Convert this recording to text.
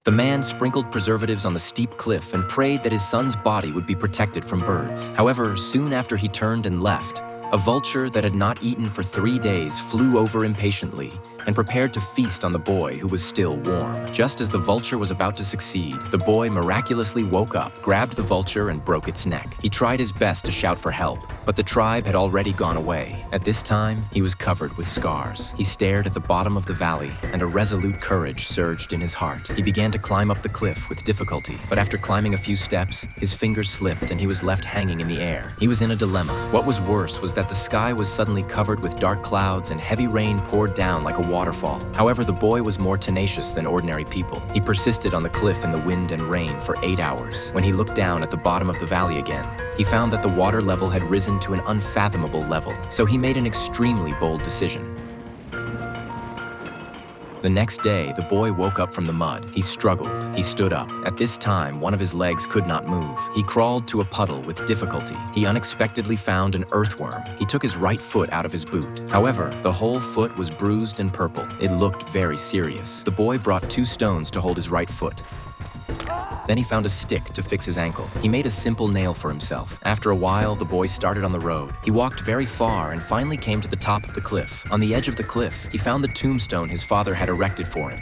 The man sprinkled preservatives on the steep cliff and prayed that his son's body would be protected from birds. However, soon after he turned and left, a vulture that had not eaten for 3 days flew over impatiently and prepared to feast on the boy who was still warm. Just as the vulture was about to succeed, the boy miraculously woke up, grabbed the vulture, and broke its neck. He tried his best to shout for help, but the tribe had already gone away. At this time, he was covered with scars. He stared at the bottom of the valley, and a resolute courage surged in his heart. He began to climb up the cliff with difficulty, but after climbing a few steps, his fingers slipped and he was left hanging in the air. He was in a dilemma. What was worse was that the sky was suddenly covered with dark clouds and heavy rain poured down like a waterfall. However, the boy was more tenacious than ordinary people. He persisted on the cliff in the wind and rain for 8 hours. When he looked down at the bottom of the valley again, he found that the water level had risen to an unfathomable level. So he made an extremely bold decision. The next day, the boy woke up from the mud. He struggled. He stood up. At this time, one of his legs could not move. He crawled to a puddle with difficulty. He unexpectedly found an earthworm. He took his right foot out of his boot. However, the whole foot was bruised and purple. It looked very serious. The boy brought 2 stones to hold his right foot. Then he found a stick to fix his ankle. He made a simple nail for himself. After a while, the boy started on the road. He walked very far and finally came to the top of the cliff. On the edge of the cliff, he found the tombstone his father had erected for him.